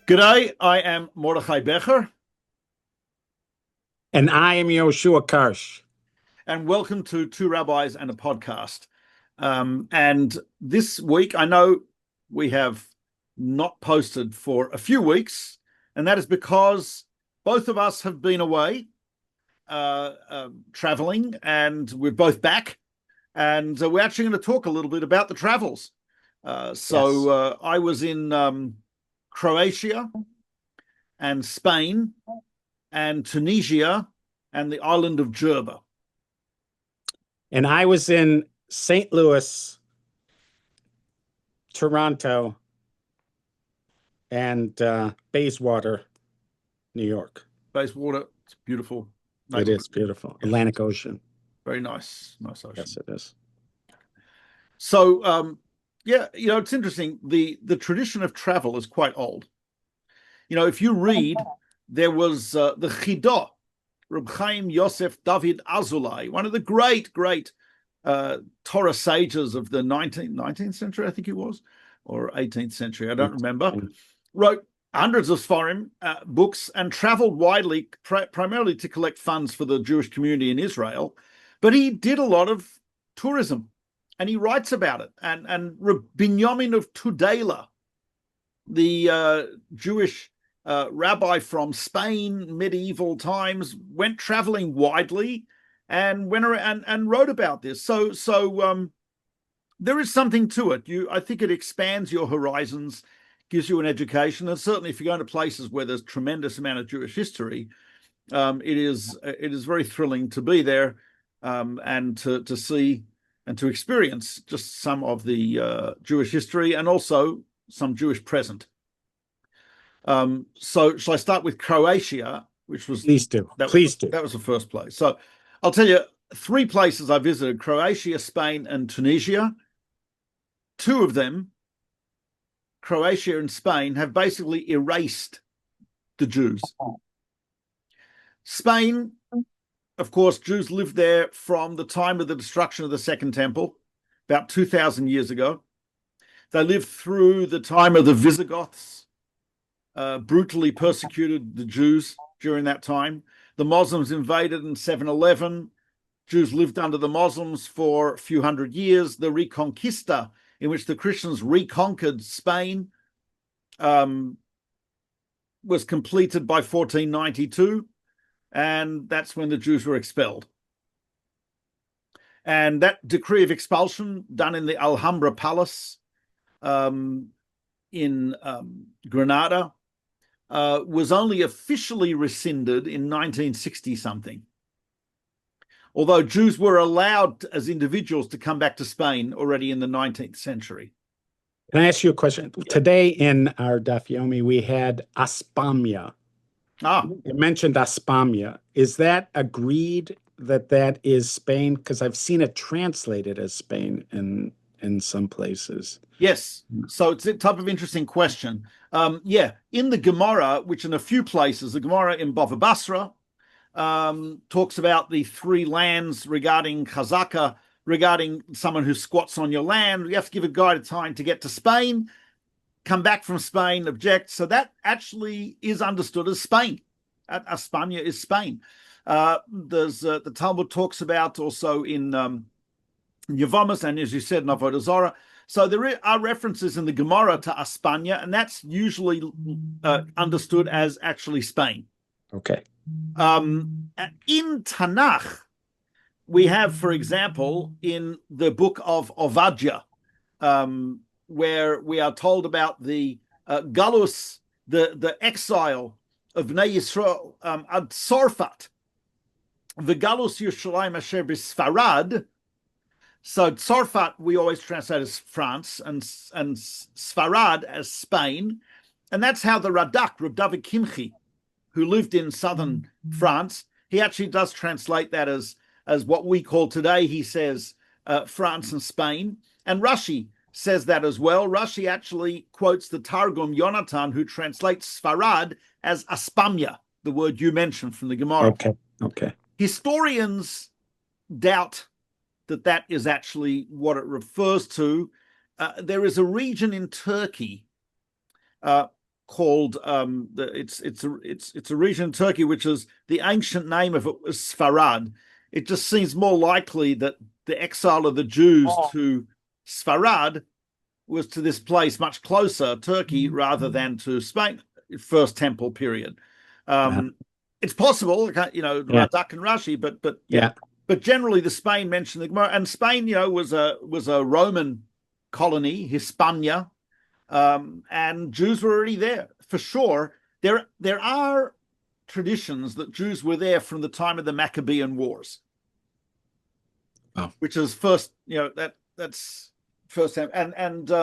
G'day, I am Mordechai Becher, And I am Yoshua Karsh. and welcome to Two Rabbis and a Podcast. And this week, I know we have not posted for a few weeks, and that is because both of us have been away traveling, and we're both back. And we're actually going to talk a little bit about the travels. Yes. I was in Croatia and Spain and Tunisia and the island of Djerba. And I was in St. Louis, Toronto, and Bayswater, New York. Bayswater, it's beautiful. It is beautiful. Yeah. Atlantic Ocean. Very nice ocean. Yes, it is. So, it's interesting. The tradition of travel is quite old. If you read, there was the Chidah, Reb Chaim Yosef David Azulai, one of the great Torah sages of the 19th century, I think he was, or 18th century, I don't remember, wrote hundreds of Sfarim books and traveled widely, primarily to collect funds for the Jewish community in Israel. But he did a lot of tourism, and he writes about it. And Binyamin of Tudela, the Jewish rabbi from Spain, medieval times, went traveling widely and went around and wrote about this. So there is something to it. I think it expands your horizons, gives you an education, and certainly if you're going to places where there's tremendous amount of Jewish history, it is very thrilling to be there and to see and to experience just some of the Jewish history and also some Jewish present. So shall I start with Croatia, which was Please do. That was the first place. So I'll tell you three places I visited: Croatia, Spain, and Tunisia. Two of them, Croatia and Spain, have basically erased the Jews. Spain, of course, Jews lived there from the time of the destruction of the Second Temple, about 2,000 years ago. They lived through the time of the Visigoths, brutally persecuted the Jews during that time. The Muslims invaded in 711. Jews lived under the Muslims for a few hundred years. The Reconquista, in which the Christians reconquered Spain, was completed by 1492, and that's when the Jews were expelled. And that decree of expulsion, done in the Alhambra Palace in Granada, was only officially rescinded in 1960 something. Although Jews were allowed as individuals to come back to Spain already in the 19th century. Can I ask you a question? Yeah. Today in our Daf Yomi, we had Aspamia. You mentioned Aspamia. Is that agreed that is Spain? Because I've seen it translated as Spain in some places. Yes. So it's a type of interesting question. In the Gemara, which in a few places, the Gemara in Bava Basra talks about the three lands regarding Chazaka, regarding someone who squats on your land. You have to give a guy time to get to Spain, come back from Spain, object. So that actually is understood as Spain. Aspania is Spain. There's the Talmud talks about also in Yavamas, and as you said, in Avodah Zarah. So there are references in the Gemara to Aspania, and that's usually understood as actually Spain. Okay. In Tanakh, we have, for example, in the book of Ovadia, where we are told about the Galus, the exile of Bnei Yisrael ad Tzarfat, the Galus Yerushalayim Asher B'Sfarad. So Tzarfat we always translate as France, and Sfarad as Spain, and that's how the Radak, Reb David Kimchi, who lived in southern France, he actually does translate that as what we call today. He says France and Spain, and Rashi says that as well. Rashi actually quotes the Targum Yonatan, who translates Sfarad as Aspamia, the word you mentioned from the Gemara. Okay. Historians doubt that is actually what it refers to. There is a region in Turkey called it's a region in Turkey which is the ancient name of it was Sfarad. It just seems more likely that the exile of the Jews to Sfarad was to this place much closer, Turkey, rather than to Spain, First Temple period. It's possible, Radak and Rashi, but yeah. But generally, the Spain mentioned the Gemara, and Spain, was a Roman colony, Hispania, and Jews were already there for sure. There are traditions that Jews were there from the time of the Maccabean Wars, which is first, that's first and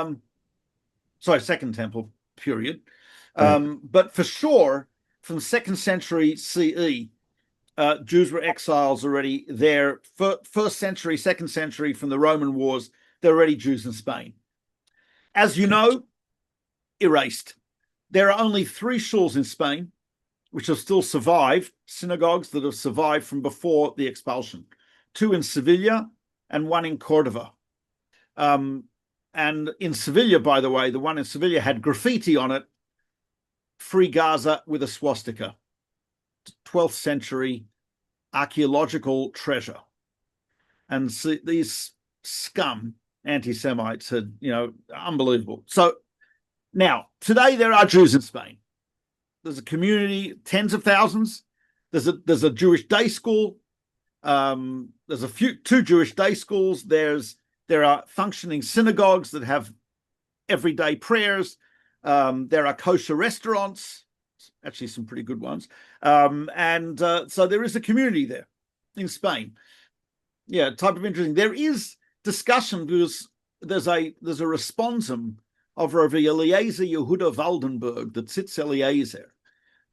Second Temple period, but for sure from 2nd century CE. Jews were exiles already there. First century, 2nd century, from the Roman wars, there were already Jews in Spain. As you know, erased. There are only 3 shuls in Spain, which have still survived, synagogues that have survived from before the expulsion. 2 in Sevilla and 1 in Cordova. And in Sevilla, by the way, the one in Sevilla had graffiti on it, "Free Gaza" with a swastika. 12th century archaeological treasure. And these scum anti-Semites had, unbelievable. So now, today there are Jews in Spain. There's a community, tens of thousands. There's a Jewish day school. There's 2 Jewish day schools. There are functioning synagogues that have everyday prayers. There are kosher restaurants, actually some pretty good ones. So there is a community there in Spain. Yeah, type of interesting. There is discussion because there's a responsum of Rav Eliezer Yehuda Waldenberg, the Tzitz Eliezer,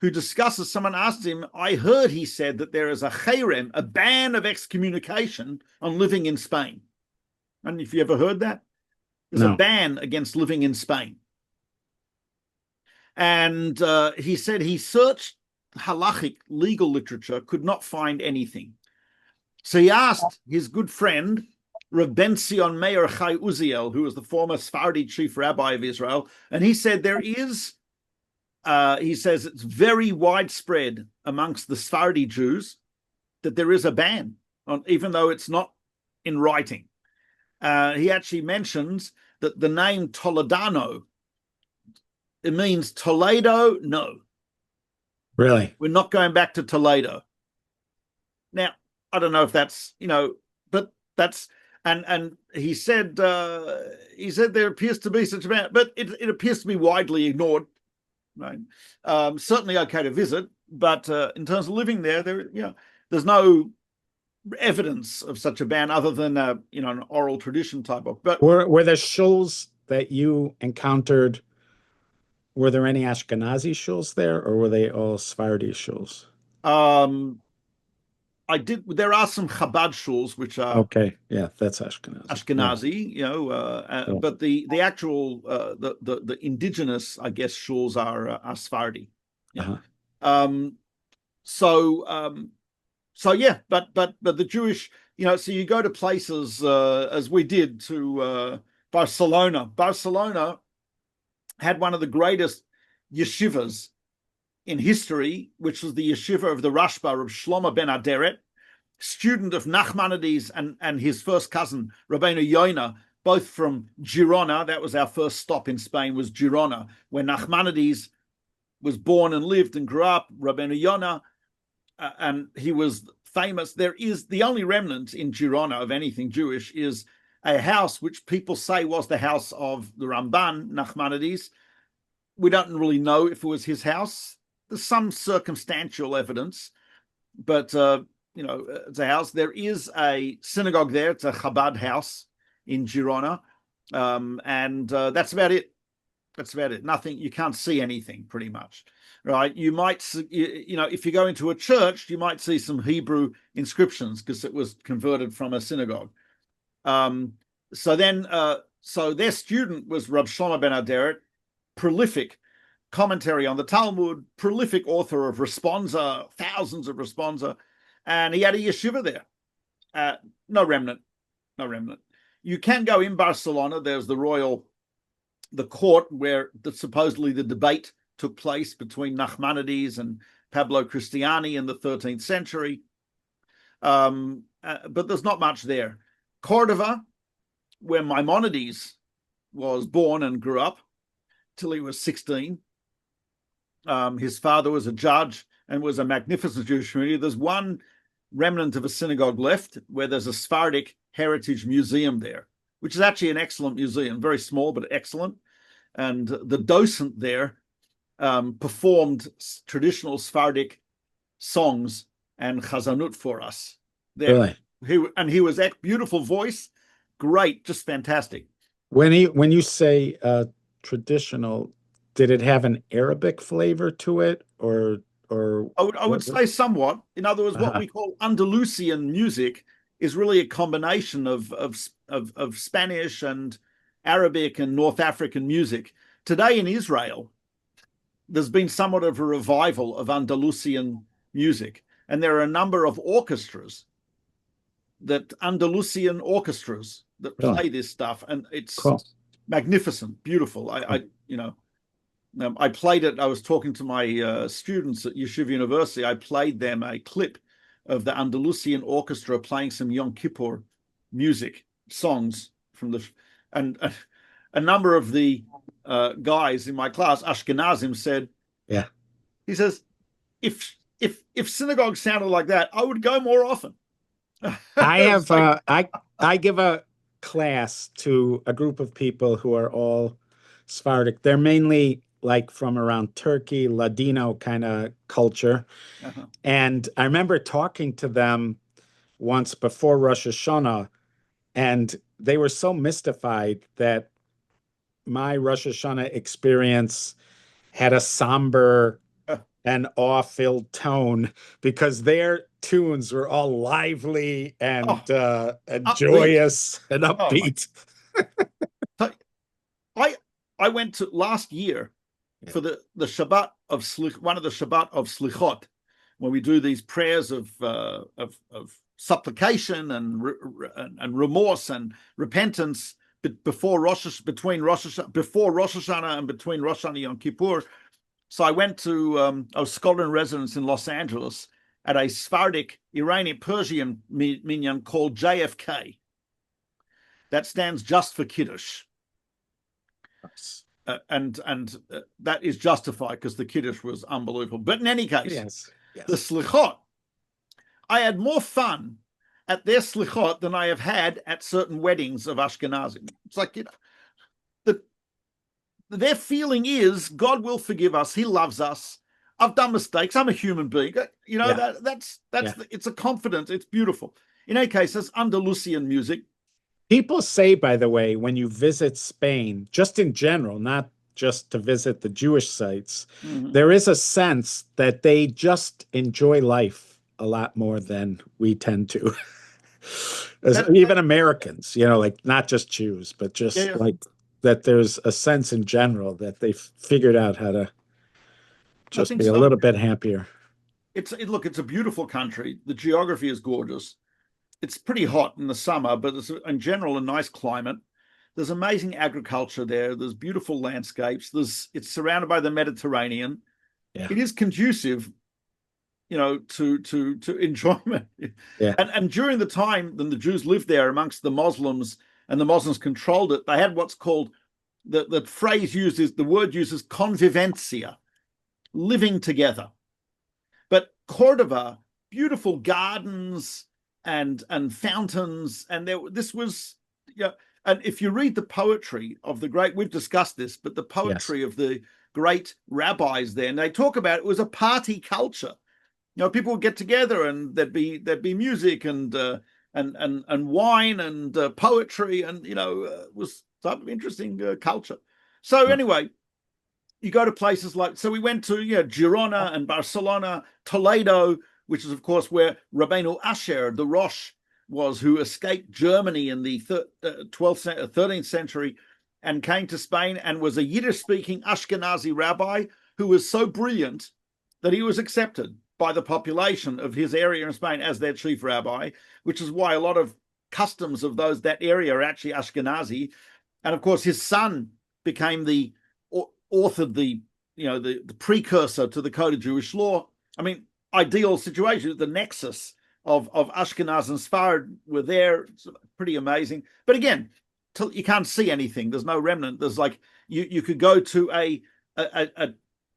who discusses, someone asked him, I heard he said that there is a cherem, a ban of excommunication on living in Spain. And if you ever heard that, there's a ban against living in Spain. And he said he searched halachic legal literature, could not find anything. So he asked his good friend, Rav Ben Sion Meir Chai Uziel, who was the former Sephardi chief rabbi of Israel, and he said there is, he says it's very widespread amongst the Sephardi Jews that there is a ban, even though it's not in writing. He actually mentions that the name Toledano, it means Toledo, no. Really? We're not going back to Toledo. Now, I don't know if that's, but that's, and he said there appears to be such a ban, but it appears to be widely ignored. Right? Certainly okay to visit, but in terms of living there, there's no evidence of such a ban other than an oral tradition type of. But were there shuls that you encountered? Were there any Ashkenazi shuls there, or were they all Sephardi shuls? I did. There are some Chabad shuls which are okay. Yeah, that's Ashkenazi. Yeah. But the actual the indigenous, I guess, shuls are Sephardi. Yeah. So yeah, but the Jewish, so you go to places as we did to Barcelona. Barcelona had one of the greatest yeshivas in history, which was the yeshiva of the Rashba of Shlomo ben Aderet, student of Nachmanides and his first cousin, Rabbeinu Yonah, both from Girona. That was our first stop in Spain, was Girona, where Nachmanides was born and lived and grew up, Rabbeinu Yonah, and he was famous. There is the only remnant in Girona of anything Jewish is a house which people say was the house of the Ramban, Nachmanides. We don't really know if it was his house. There's some circumstantial evidence, but it's a house. There is a synagogue there. It's a Chabad house in Girona, and that's about it. That's about it. Nothing. You can't see anything, pretty much, right? You might, if you go into a church, you might see some Hebrew inscriptions because it was converted from a synagogue. So their student was Rab Shlomo ben Aderet, prolific commentary on the Talmud, prolific author of Responsa, thousands of Responsa, and he had a yeshiva there. No remnant. You can go in Barcelona. There's the court where supposedly the debate took place between Nachmanides and Pablo Cristiani in the 13th century. But there's not much there. Cordova, where Maimonides was born and grew up till he was 16. His father was a judge and was a magnificent Jewish community. There's one remnant of a synagogue left where there's a Sephardic heritage museum there, which is actually an excellent museum, very small, but excellent. And the docent there performed traditional Sephardic songs and chazanut for us there. Really? He was beautiful voice, great, just fantastic. When you say traditional, did it have an Arabic flavor to it, or I would say somewhat. In other words, what we call Andalusian music is really a combination of Spanish and Arabic and North African music. Today in Israel, there's been somewhat of a revival of Andalusian music, and there are a number of Andalusian orchestras that play this stuff, and it's magnificent, beautiful. I played it. I was talking to my students at Yeshiva University. I played them a clip of the Andalusian orchestra playing some Yom Kippur music songs from and a number of the guys in my class, Ashkenazim, said, "Yeah." He says, "If synagogue sounded like that, I would go more often." I have I give a class to a group of people who are all Sephardic. They're mainly like from around Turkey, Ladino kind of culture. And I remember talking to them once before Rosh Hashanah, and they were so mystified that my Rosh Hashanah experience had a somber and awe-filled tone because their tunes were all lively and joyous and upbeat. I went to last year for the Shabbat of one of the Shabbat of Slichot, when we do these prayers of supplication and remorse and repentance before Rosh Hashanah and between Rosh Hashanah and Yom Kippur. So I went to I was scholar in residence in Los Angeles at a Sephardic Iranian Persian minyan called JFK. That stands just for Kiddush. Nice. And that is justified because the Kiddush was unbelievable. But in any case, yes. The Slichot, I had more fun at their Slichot than I have had at certain weddings of Ashkenazim. It's like, their feeling is God will forgive us. He loves us. I've done mistakes. I'm a human being. That's it's a confidence. It's beautiful. In any case, that's Andalusian music. People say, by the way, when you visit Spain, just in general, not just to visit the Jewish sites, there is a sense that they just enjoy life a lot more than we tend to. Even Americans, like not just Jews, but just like that there's a sense in general that they've figured out how to just be a little bit happier. It's a beautiful country. The geography is gorgeous. It's pretty hot in the summer, but it's in general a nice climate. There's amazing agriculture there. There's beautiful landscapes. It's surrounded by the Mediterranean. Yeah. It is conducive, to enjoyment. Yeah. And during the time when the Jews lived there amongst the Muslims and the Muslims controlled it, they had what's called the word used is convivencia, living together. But Cordova, beautiful gardens and fountains, and this was, and if you read the poetry of the great, we've discussed this, but the poetry of the great rabbis there, and they talk about it was a party culture. People would get together and there'd be music and wine and poetry, and it was type of interesting culture. So anyway, you go to places like, so we went to Girona and Barcelona, Toledo, which is, of course, where Rabbeinu Asher, the Rosh, was, who escaped Germany in the 13th century and came to Spain and was a Yiddish-speaking Ashkenazi rabbi who was so brilliant that he was accepted by the population of his area in Spain as their chief rabbi, which is why a lot of customs of that area are actually Ashkenazi. And, of course, his son became authored the the precursor to the Code of Jewish Law. I mean, ideal situation, the nexus of Ashkenaz and Sfarad were there. It's pretty amazing. But again, you can't see anything. There's no remnant. There's like you could go to a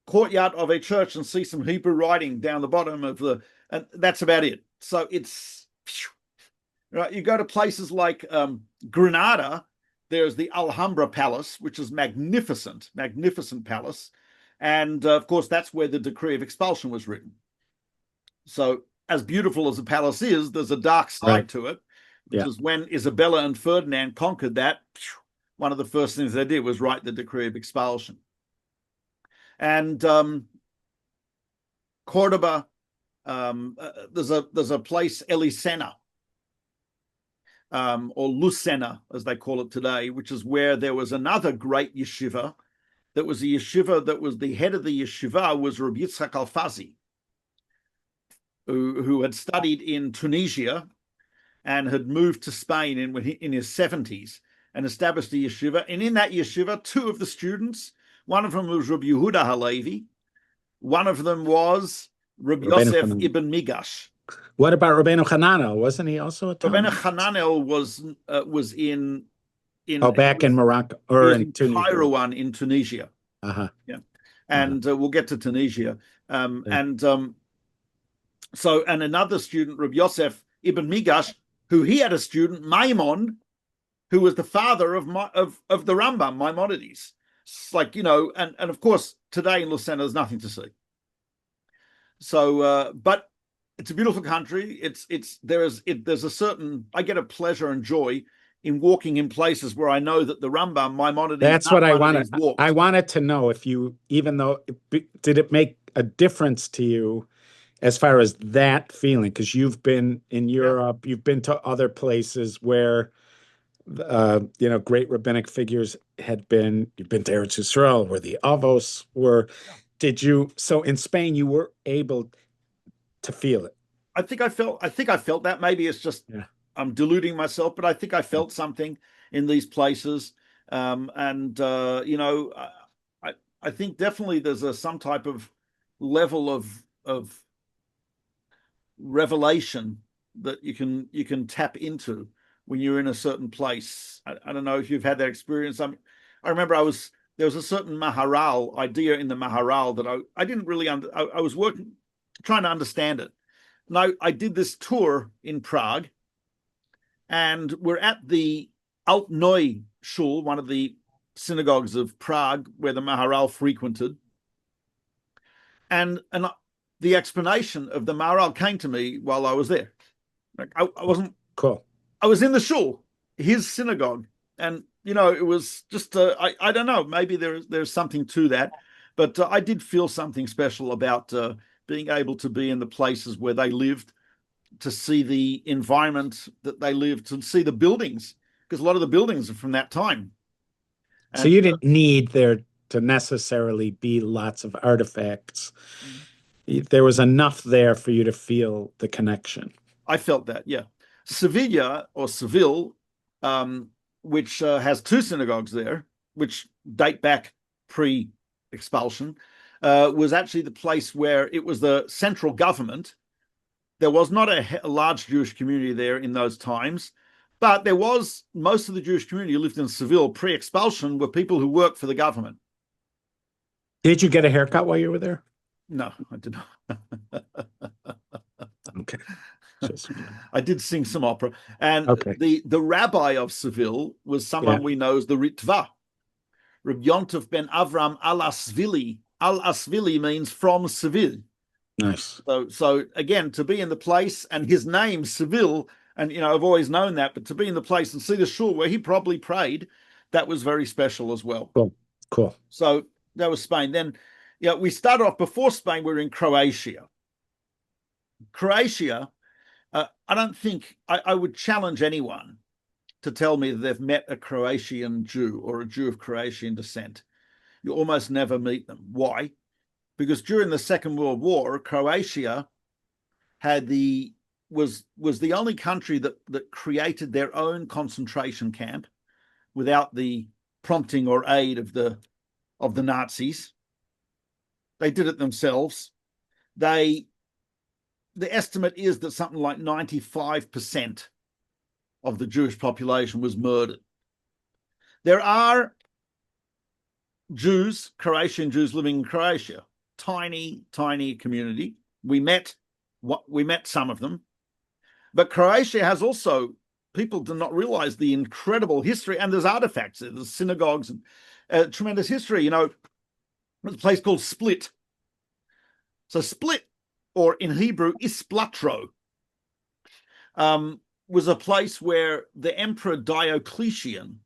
courtyard of a church and see some Hebrew writing down the bottom and that's about it. So it's right. You go to places like Granada. There's the Alhambra Palace, which is magnificent palace. And of course, that's where the decree of expulsion was written. So as beautiful as the palace is, there's a dark side to it, which is when Isabella and Ferdinand conquered that, one of the first things they did was write the decree of expulsion. And Cordoba, there's a place, Elisena, or Lucena, as they call it today, which is where there was another great yeshiva. That was a yeshiva that was the head of the yeshiva was Rabbi Yitzchak Al-Fazi, who had studied in Tunisia and had moved to Spain in his 70s and established a yeshiva. And in that yeshiva, two of the students, one of them was Rabbi Yehuda Halevi, one of them was Rabbi Yosef ibn Migash. What about Rabbeinu Hananel? Wasn't he also a Rabbeinu Hananel was in back in Morocco or in Tunisia. Kairouan in Tunisia. Yeah, and we'll get to Tunisia. So another student, Rabbi Yosef ibn Migash, who he had a student, Maimon, who was the father of the Rambam, Maimonides. It's like, and of course today in Lucena there's nothing to see. So, but it's a beautiful country. There's a certain, I get a pleasure and joy in walking in places where I know that the Rambam, Maimonides. That's what I wanted. I wanted to know if you, did it make a difference to you as far as that feeling? Because you've been in Europe, you've been to other places where, great rabbinic figures had been. You've been to Eretz Yisrael, where the Avos were. So in Spain, you were able to feel it? I think I felt that. Maybe it's just I'm deluding myself, but I think I felt something in these places. I think definitely there's some type of level of revelation that you can tap into when you're in a certain place. I don't know if you've had that experience. I remember there was a certain Maharal idea in the Maharal that I didn't really I was trying to understand it. And I did this tour in Prague, and we're at the Altneu Shul, one of the synagogues of Prague, where the Maharal frequented. And the explanation of the Maharal came to me while I was there. Like I wasn't cool. I was in the shul, his synagogue, and it was just I don't know. Maybe there's something to that, but I did feel something special about being able to be in the places where they lived, to see the environment that they lived, to see the buildings, because a lot of the buildings are from that time. And so you didn't need there to necessarily be lots of artifacts. There was enough there for you to feel the connection. I felt that, yeah. Sevilla, which has two synagogues there, which date back pre-expulsion, was actually the place where it was the central government. There was not a large Jewish community there in those times, but there was most of the Jewish community who lived in Seville pre-expulsion were people who worked for the government. Did you get a haircut while you were there? No, I did not. Okay. I did sing some opera. And the rabbi of Seville was someone we know as the Ritva. Reb Yontef ben Avram al-Asvili. Al-Asvili means from Seville. Nice. So again, to be in the place, and his name, Seville, and I've always known that, but to be in the place and see the shul where he probably prayed, that was very special as well. Cool. So that was Spain. Then we started off before Spain, we were in Croatia. Croatia, I don't think I would challenge anyone to tell me that they've met a Croatian Jew or a Jew of Croatian descent. You almost never meet them. Why? Because during the Second World War, Croatia was the only country that created their own concentration camp without the prompting or aid of the Nazis. They did it themselves. The estimate is that something like 95% of the Jewish population was murdered. There are Jews, Croatian Jews living in Croatia, tiny, tiny community. We met some of them, but Croatia has also, people do not realize the incredible history, and there's artifacts, there's synagogues, and tremendous history. There's a place called Split. So Split, or in Hebrew, Isplatro, was a place where the Emperor Diocletian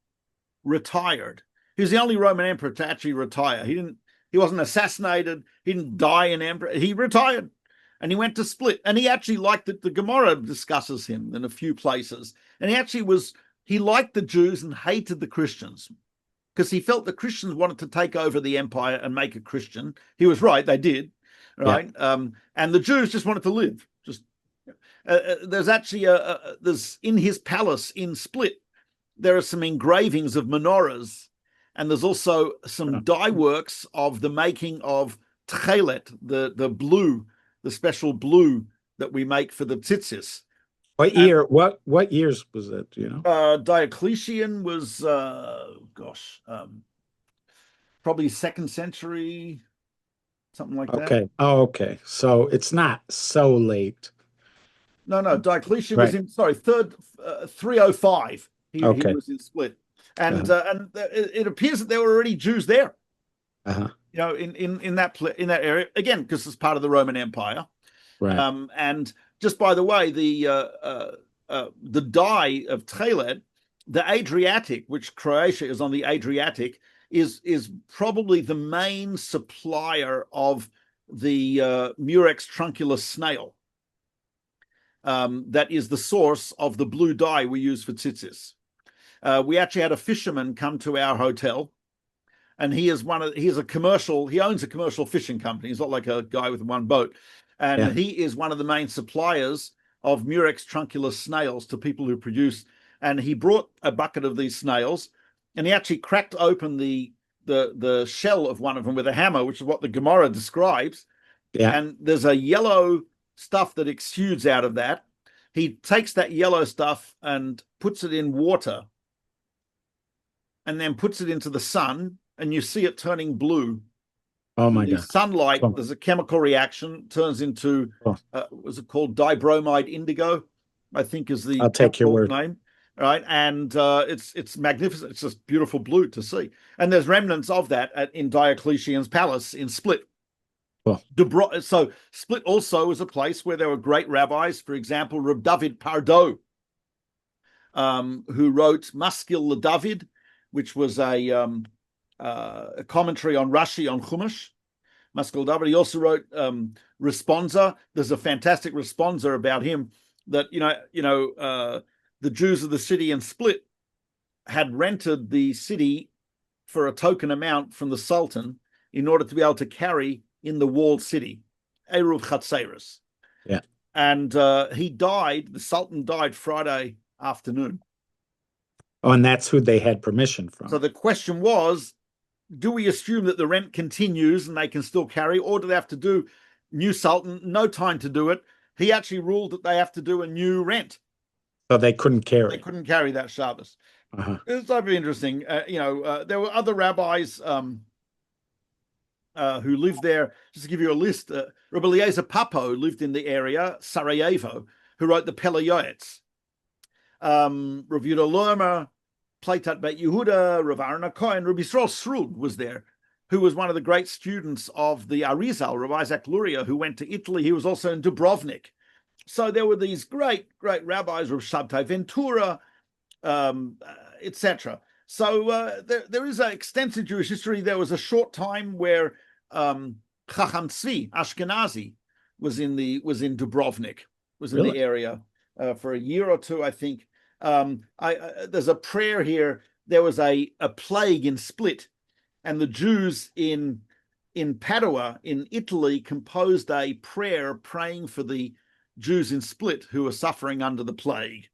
retired. He was the only Roman emperor to actually retire. He wasn't assassinated. He didn't die an emperor. He retired, and he went to Split. And he actually liked that. The Gemara discusses him in a few places. And he liked the Jews and hated the Christians, because he felt the Christians wanted to take over the empire and make it Christian. He was right. They did. Right. Yeah. And the Jews just wanted to live. There's actually there's in his palace in Split, there are some engravings of menorahs, and there's also some dye works of the making of tchelet, the blue, the special blue that we make for the tzitzis. What year? What years was that? Diocletian was probably 2nd century, something like that. Okay. Oh, okay. So it's not so late. No. Diocletian was in 305. He was in Split, and it appears that there were already Jews there. In that area, again, because it's part of the Roman Empire. Right. And just by the way, the dye of tchelet, the Adriatic, which Croatia is on the Adriatic, is probably the main supplier of the Murex trunculus snail. That is the source of the blue dye we use for tzitzis. We actually had a fisherman come to our hotel, and he owns a commercial fishing company. He's not like a guy with one boat. And he is one of the main suppliers of Murex trunculus snails to people who produce. And he brought a bucket of these snails, and he actually cracked open the shell of one of them with a hammer, which is what the Gemara describes. Yeah. And there's a yellow stuff that exudes out of that. He takes that yellow stuff and puts it in water, and then puts it into the sun, and you see it turning blue. Oh my God. Sunlight, there's a chemical reaction, turns into, was it called dibromide indigo? I think is the I'll take your word. Name. Right. And it's magnificent. It's just beautiful blue to see. And there's remnants of that in Diocletian's palace in Split. So Split also was a place where there were great rabbis. For example, Reb David Pardo, who wrote Maskil LeDavid, which was a commentary on Rashi on Chumash. Maskil LeDavid. He also wrote Responsa. There's a fantastic responsa about him that the Jews of the city in Split had rented the city for a token amount from the Sultan in order to be able to carry in the walled city, Eruv Chatzeris. Yeah. And the Sultan died Friday afternoon. Oh, and that's who they had permission from. So the question was, do we assume that the rent continues and they can still carry, or do they have to do new Sultan, no time to do it? He actually ruled that they have to do a new rent. So they couldn't carry. They couldn't carry that Shabbos. It's very interesting. There were other rabbis who lived there. Just to give you a list, Rabbi Eliezer Papo lived in the area, Sarajevo, who wrote the Pelayoetz. Rav Yehuda Lermer, Pleitat Bet Yehuda, Rav Aaron Cohen, Rabbi Yisrael Srud was there, who was one of the great students of the Arizal, Rav Isaac Luria, who went to Italy. He was also in Dubrovnik. So there were these great rabbis, Rav Shabtai Ventura, etc. So there is an extensive Jewish history. There was a short time where Chacham Tzvi Ashkenazi was in Dubrovnik, was in the area for a year or two, I think. There's a prayer here. There was a plague in Split, and the Jews in Padua in Italy composed a prayer praying for the Jews in Split who were suffering under the plague.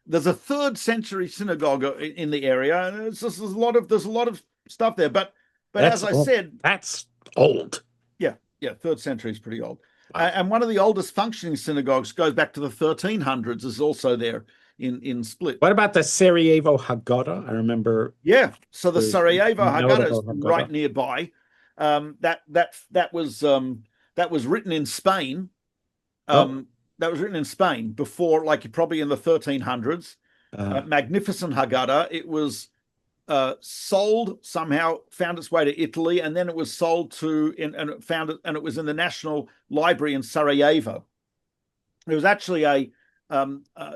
There's a 3rd century synagogue in the area, and there's a lot of stuff there. But as I said, that's old. Yeah, 3rd century is pretty old. Wow. And one of the oldest functioning synagogues goes back to the 1300s, is also there in Split. What about the Sarajevo Haggadah? I remember. Yeah, so the there's Sarajevo Haggadah is notable right Haggadah. nearby. That was written in Spain. Oh, That was written in Spain before, like probably in the 1300s. uh, Magnificent Haggadah. It was sold somehow, found its way to Italy, and then it was sold and it was in the National Library in Sarajevo. It was actually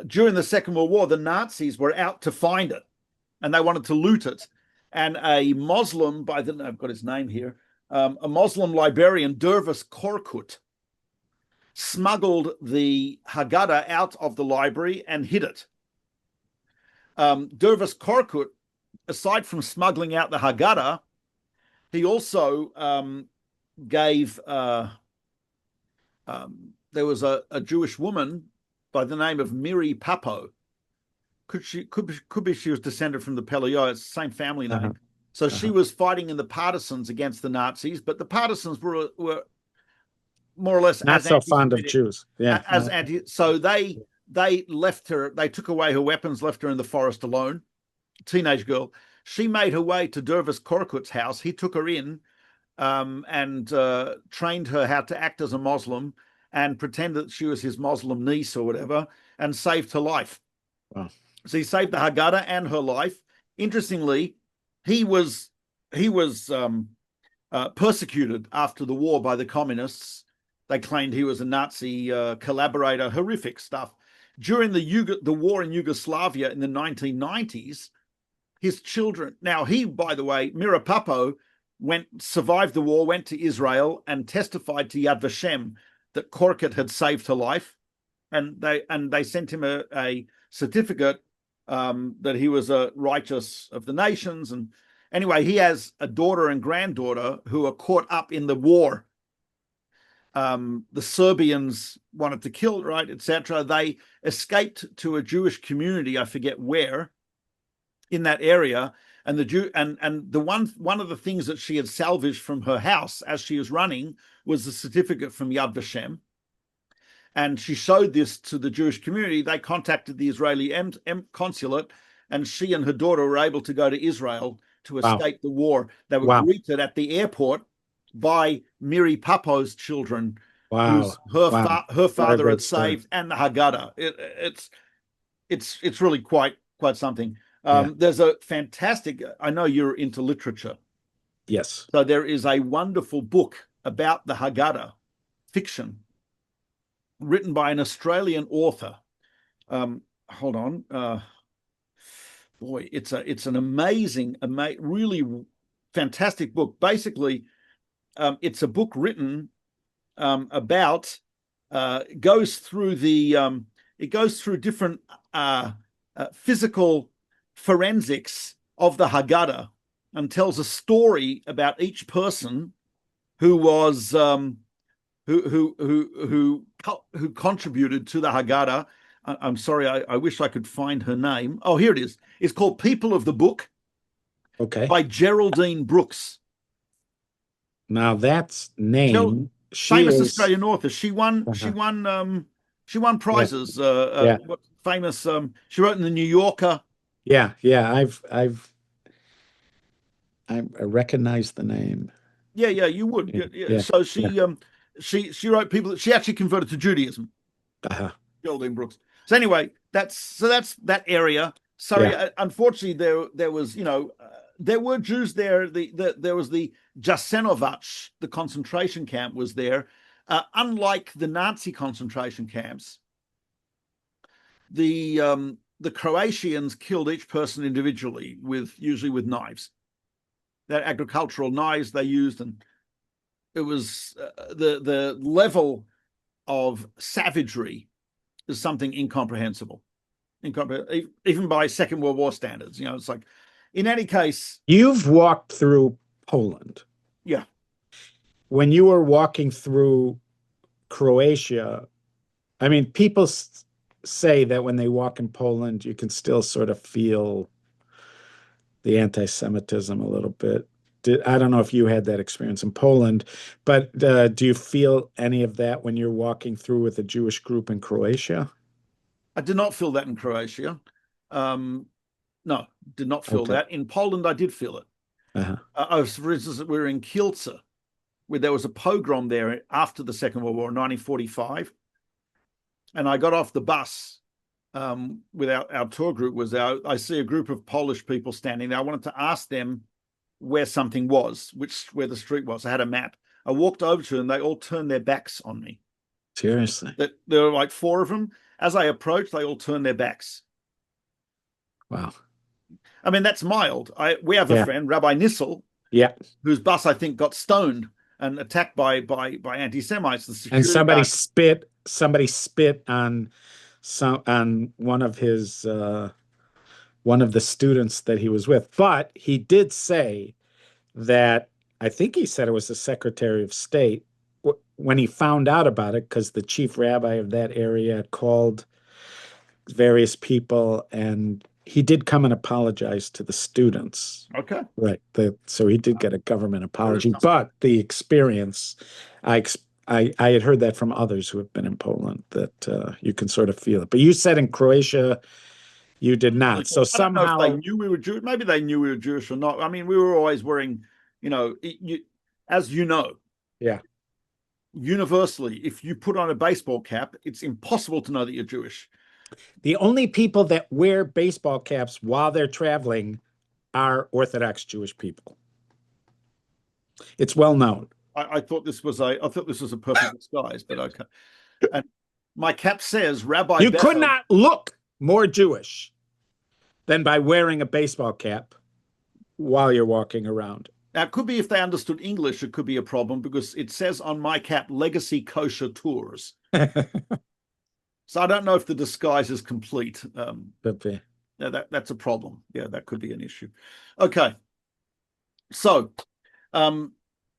during the Second World War, the Nazis were out to find it, and they wanted to loot it. And a Muslim I've got his name here, a Muslim librarian, Dervis Korkut, smuggled the Haggadah out of the library and hid it. Dervis Korkut, aside from smuggling out the Haggadah, he also gave. There was a Jewish woman by the name of Miri Papo. Could be she was descended from the Peleo. It's the same family name. So she was fighting in the partisans against the Nazis, but the partisans were more or less not so fond of Jews. Yeah, so they left her. They took away her weapons, left her in the forest alone. Teenage girl. She made her way to Dervis Korkut's house. He took her in and trained her how to act as a Muslim and pretended that she was his Muslim niece or whatever, and saved her life. Wow. So he saved the Haggadah and her life. Interestingly, he was persecuted after the war by the communists. They claimed he was a Nazi collaborator, horrific stuff. During the war in Yugoslavia in the 1990s, his children. Now, he, by the way, Mira Papo, survived the war, went to Israel and testified to Yad Vashem that Korkut had saved her life, and they sent him a certificate that he was a righteous of the nations. And anyway, he has a daughter and granddaughter who are caught up in the war. The Serbians wanted to kill, right, etc. They escaped to a Jewish community, I forget where, in that area. And the one of the things that she had salvaged from her house as she was running was the certificate from Yad Vashem. And she showed this to the Jewish community. They contacted the Israeli consulate, and she and her daughter were able to go to Israel to escape the war. They were greeted at the airport by Miri Papo's children, whose her father had saved, and the Haggadah. It's really quite something. There's a fantastic. I know you're into literature. Yes. So there is a wonderful book about the Haggadah, fiction, written by an Australian author. Hold on. Boy, it's an amazing, really fantastic book. Basically, it's a book written about goes through different physical forensics of the Haggadah and tells a story about each person who was who contributed to the Haggadah. I'm sorry, I wish I could find her name. Oh, here it is. It's called People of the Book. Okay. By Geraldine Brooks. Now that's name. Famous Australian author. She won prizes. Famous. She wrote in the New Yorker. Yeah. I recognize the name. Yeah, you would. Yeah. So she wrote people. She actually converted to Judaism. Geraldine Brooks. So anyway, that's that area. Sorry, unfortunately, there was there were Jews there. There was the Jasenovac, the concentration camp was there. Unlike the Nazi concentration camps, the Croatians killed each person individually, usually with knives. They're agricultural knives they used, and it was the level of savagery is something incomprehensible, even by Second World War standards. It's like, in any case, you've walked through Poland. Yeah. When you were walking through Croatia, I mean, people say that when they walk in Poland, you can still sort of feel the anti-Semitism a little bit. I don't know if you had that experience in Poland, but do you feel any of that when you're walking through with a Jewish group in Croatia? I did not feel that in Croatia. No, did not feel Okay. that. In Poland, I did feel it. For instance, we were in Kielce, where there was a pogrom there after the Second World War, 1945. And I got off the bus with our tour group. I see a group of Polish people standing there. I wanted to ask them where something was, where the street was. I had a map. I walked over to them. They all turned their backs on me. Seriously? There were like 4 of them. As I approached, they all turned their backs. Wow. I mean, that's mild. We have a friend, Rabbi Nissel, whose bus, I think, got stoned and attacked by anti-Semites. And somebody spit on one of the students that he was with. But he did say that, I think he said it was the Secretary of State, when he found out about it, because the chief rabbi of that area called various people, and he did come and apologize to the students. Okay. Right. So he did get a government apology, but the experience, I had heard that from others who have been in Poland, that you can sort of feel it. But you said in Croatia, you did not. So somehow, I don't know if they knew we were Jewish. Maybe they knew we were Jewish or not. I mean, we were always wearing, as you know, universally, if you put on a baseball cap, it's impossible to know that you're Jewish. The only people that wear baseball caps while they're traveling are Orthodox Jewish people. It's well known. I thought this was a perfect disguise, but okay. And my cap says Rabbi. You could not look more Jewish than by wearing a baseball cap while you're walking around. Now, it could be if they understood English, it could be a problem, because it says on my cap, Legacy Kosher Tours. So I don't know if the disguise is complete. That's a problem. Yeah, that could be an issue. Okay. So,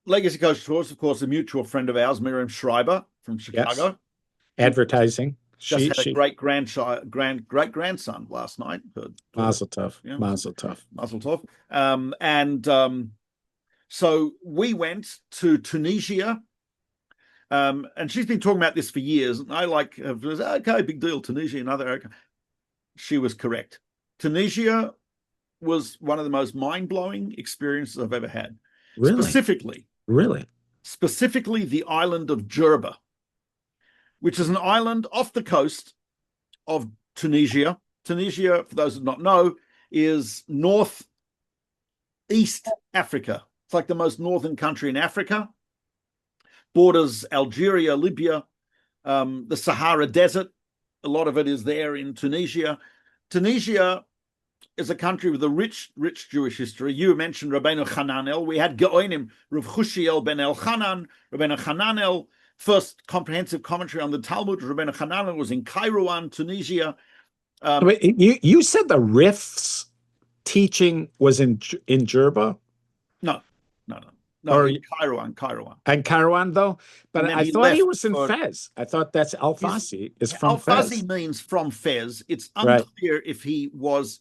Legacy Kosher Tours, of course, a mutual friend of ours, Miriam Schreiber from Chicago. Yes. Advertising. Just had a great-grandson last night. Mazel tov. Yeah. Mazel tov. Mazel tov. So we went to Tunisia. And she's been talking about this for years. And I okay, big deal, Tunisia, another. She was correct. Tunisia was one of the most mind-blowing experiences I've ever had. Really? Specifically, the island of Djerba, which is an island off the coast of Tunisia. Tunisia, for those who do not know, is northeast Africa. It's like the most northern country in Africa. Borders Algeria, Libya, the Sahara Desert. A lot of it is there in Tunisia. Tunisia is a country with a rich Jewish history. You mentioned Rabbeinu Hananel. We had Geonim, Rav Chushiel ben Elchanan, Rabbeinu Hananel. First comprehensive commentary on the Talmud. Rabbeinu Hananel was in Kairouan, Tunisia. You said the Rif's teaching was in Djerba? No, in Kairouan. And Kairouan, though? But I thought he was in Fez. I thought that's Al-Fasi is from Fez. Al-Fasi means from Fez. It's unclear if he was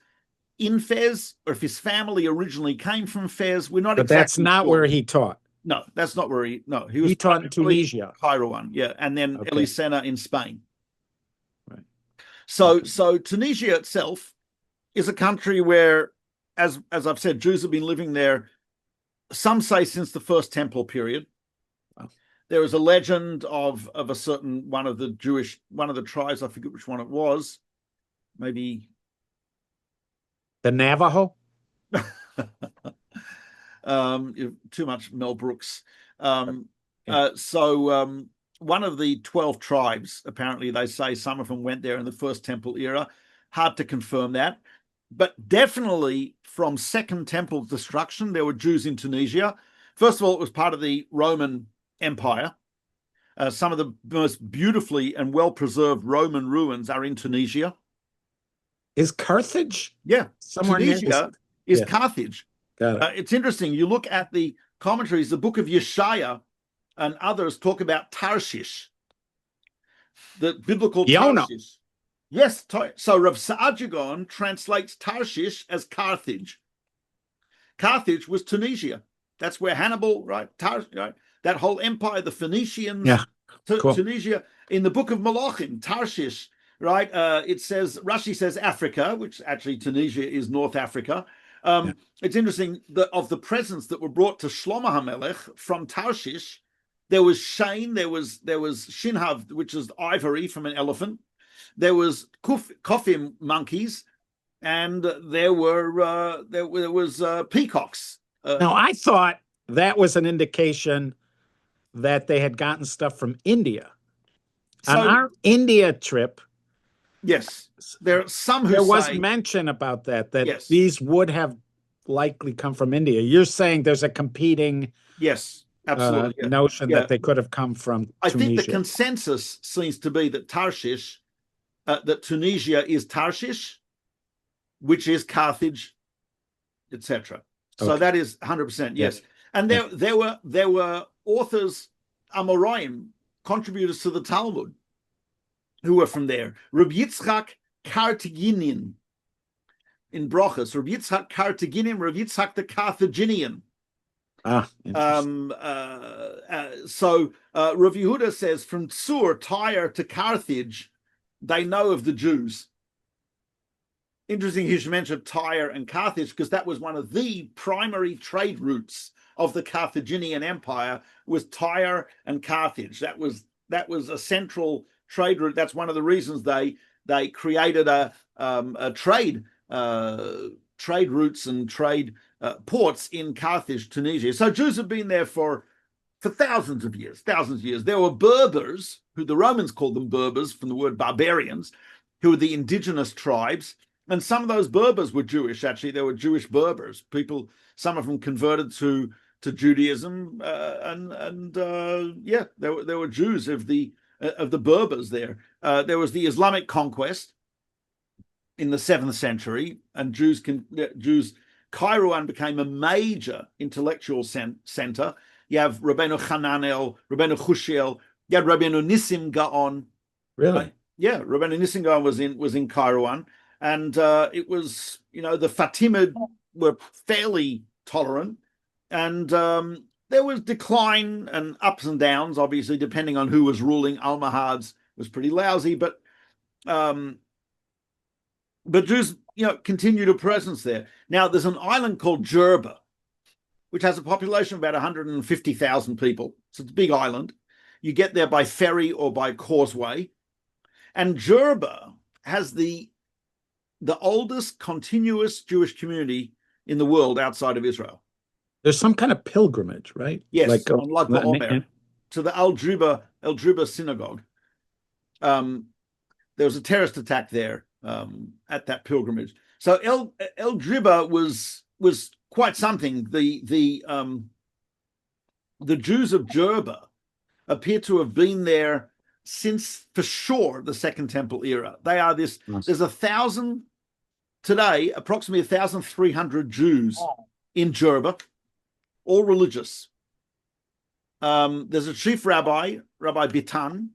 in Fez or if his family originally came from Fez. We're not exactly But that's not sure. Where he taught. No, that's not where he he taught in Tunisia. Kairouan, and then Elisena in Spain. Right. So Tunisia itself is a country where, as I've said, Jews have been living there. Some say since the First Temple period. Wow. There is a legend of a certain one of the tribes. I forget which one it was. Maybe the Navajo. Too much Mel Brooks. One of the 12 tribes, apparently they say some of them went there in the First Temple era. Hard to confirm that. But definitely from Second Temple destruction, there were Jews in Tunisia. First of all, it was part of the Roman Empire. Some of the most beautifully and well-preserved Roman ruins are in Tunisia. Is Carthage? Yeah. Somewhere Tunisia is Carthage. It's interesting. You look at the commentaries, the book of Yeshaya and others talk about Tarshish, the biblical Tarshish. Yes, so Rav Sa'adjagon translates Tarshish as Carthage. Carthage was Tunisia. That's where Hannibal, right? That whole empire, the Phoenicians, Yeah, cool. Tunisia. In the book of Malachim, Tarshish, right? It says, Rashi says Africa, which actually Tunisia is North Africa. It's interesting that of the presents that were brought to Shlomo HaMelech from Tarshish, there was Shane, there was Shinhav, which is ivory from an elephant. There was Kofim monkeys, and there was peacocks. Now, I thought that was an indication that they had gotten stuff from India. On our India trip, yes, there are some who there was say, mention about that yes, these would have likely come from India. You're saying there's a competing absolutely notion that they could have come from Tunisia. I think the consensus seems to be that Tarshish, that Tunisia is Tarshish, which is Carthage, etc. So that is 100% yes. And there were authors, Amoraim, contributors to the Talmud, who were from there. Rabbi Yitzchak Carthaginian in Brochus, Rabbi Yitzchak Carthaginian, Rabbi Yitzchak the Carthaginian. So Rav Yehuda says from Tsur, Tyre to Carthage, they know of the Jews. Interesting he should mention Tyre and Carthage, because that was one of the primary trade routes of the Carthaginian Empire, was Tyre and Carthage. That was a central trade route. That's one of the reasons they created a trade routes and trade ports in Carthage, Tunisia. So Jews have been there for thousands of years. There were Berbers, who the Romans called them Berbers from the word barbarians, who were the indigenous tribes. And some of those Berbers were Jewish, actually. They were Jewish Berbers. Some of them converted to Judaism, there were Jews of the Berbers there. There was the Islamic conquest in the 7th century, and Kairouan became a major intellectual center. You have Rabbeinu Hananel, Rabbeinu Chushiel, you had Rabbeinu Nissim Gaon. Really? Rabbeinu Nissim Gaon was in Kairouan. And it was, the Fatimid were fairly tolerant, and there was decline and ups and downs, obviously, depending on who was ruling. Almohads was pretty lousy, but Jews, continued a presence there. Now, there's an island called Djerba, which has a population of about 150,000 people. So it's a big island. You get there by ferry or by causeway, and Djerba has the oldest continuous Jewish community in the world outside of Israel. There's some kind of pilgrimage, right? Yes, on Lag BaOmer, to the Al Djerba synagogue. There was a terrorist attack there at that pilgrimage. So El Djerba was quite something. The Jews of Djerba appear to have been there since, for sure, the Second Temple era. They are this. Nice. There's approximately 1,300 Jews in Djerba, all religious. There's a chief rabbi, Rabbi Bitan.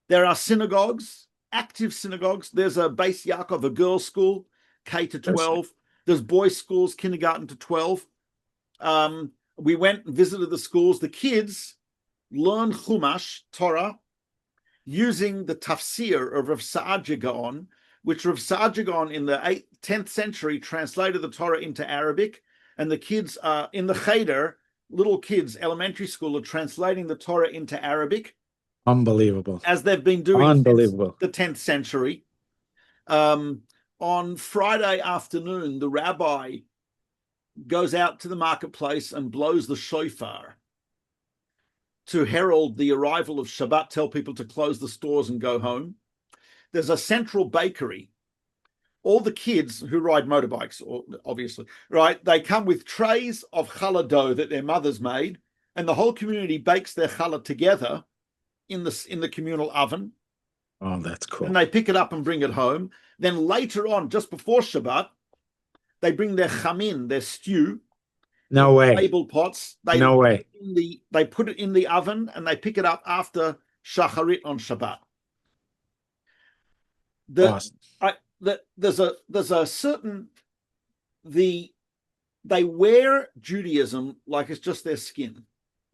There are synagogues, active synagogues. There's a Beis Yaakov, a girls' school, K to 12. There's boys' schools, kindergarten to 12. We went and visited the schools. The kids learn Chumash, Torah, using the tafsir of Rav Sa'adya Gaon, which Rav Sa'adya Gaon in the 10th century translated the Torah into Arabic, and the kids are in the Cheder, little kids, elementary school, are translating the Torah into Arabic. Unbelievable. As they've been doing since the 10th century. On Friday afternoon, the rabbi goes out to the marketplace and blows the shofar to herald the arrival of Shabbat, tell people to close the stores and go home. There's a central bakery. All the kids who ride motorbikes, obviously, right? They come with trays of challah dough that their mothers made, and the whole community bakes their challah together in the communal oven. Oh, that's cool. And they pick it up and bring it home. Then later on, just before Shabbat, they bring their chamin, their stew. No way. Table pots. No way. They put it in the oven and they pick it up after Shacharit on Shabbat. Awesome. There's a certain the they wear Judaism like it's just their skin.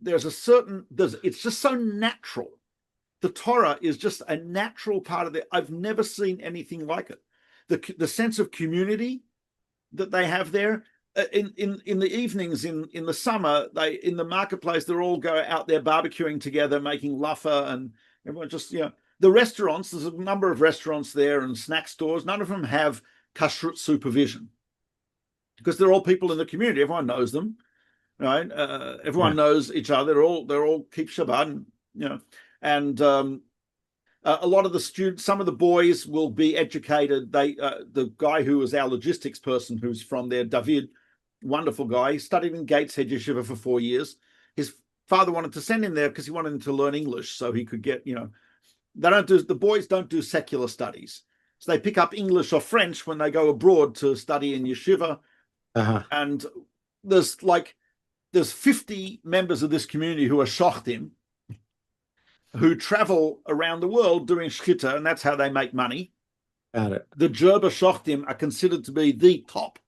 It's just so natural. The Torah is just a natural part of it. I've never seen anything like it. The sense of community that they have there. In the evenings in the summer, in the marketplace, they all go out there barbecuing together, making laffa, and everyone just, the restaurants, there's a number of restaurants there and snack stores. None of them have kashrut supervision because they're all people in the community. Everyone knows them, right? Everyone knows each other. They're all keep Shabbat, and a lot of the students, some of the boys will be educated. The guy who was our logistics person, who's from there, David, wonderful guy, he studied in Gateshead Yeshiva for 4 years. His father wanted to send him there because he wanted him to learn English so he could get, the boys don't do secular studies. So they pick up English or French when they go abroad to study in yeshiva. And there's 50 members of this community who are shochtim, who travel around the world doing shchita, and that's how they make money. Got it. The Djerba shochtim are considered to be the top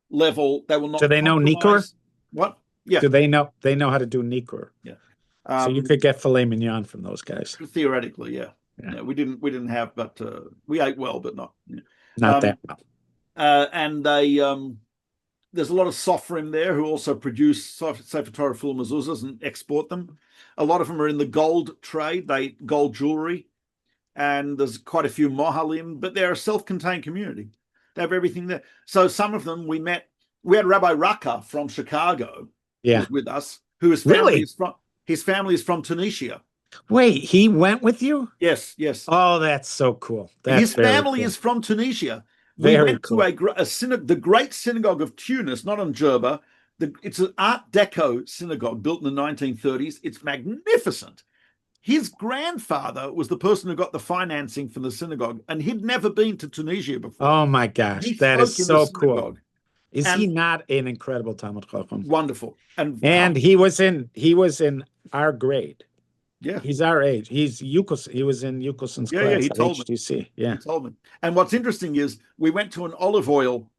level. They will not. Do they know Nikur? What? Yeah. Do they know? They know how to do Nikur. Yeah. So you could get filet mignon from those guys. Theoretically, yeah. We didn't have, but we ate well, but not that well. And they there's a lot of Sofrim there who also produce Sefer Torah full mezuzahs and export them. A lot of them are in the gold trade, gold jewelry, and there's quite a few mohalim, but they're a self-contained community. They have everything there. So some of them we met. We had Rabbi Raka from Chicago was with us, who his family is from. His family is from Tunisia. Wait, he went with you? Yes. Oh, that's so cool. His family is from Tunisia. We went to a synagogue, the great synagogue of Tunis, not on Djerba. It's an Art Deco synagogue built in the 1930s. It's magnificent. His grandfather was the person who got the financing for the synagogue, and he'd never been to Tunisia before. Oh my gosh, that is so cool. Is he not an incredible Talmud Chacham? Wonderful. And he was in our grade. Yeah, he's our age. He's Yukos. He was in Yukoson's class. Yeah, he told HTC. me. Yeah, he told me. And what's interesting is we went to an olive oil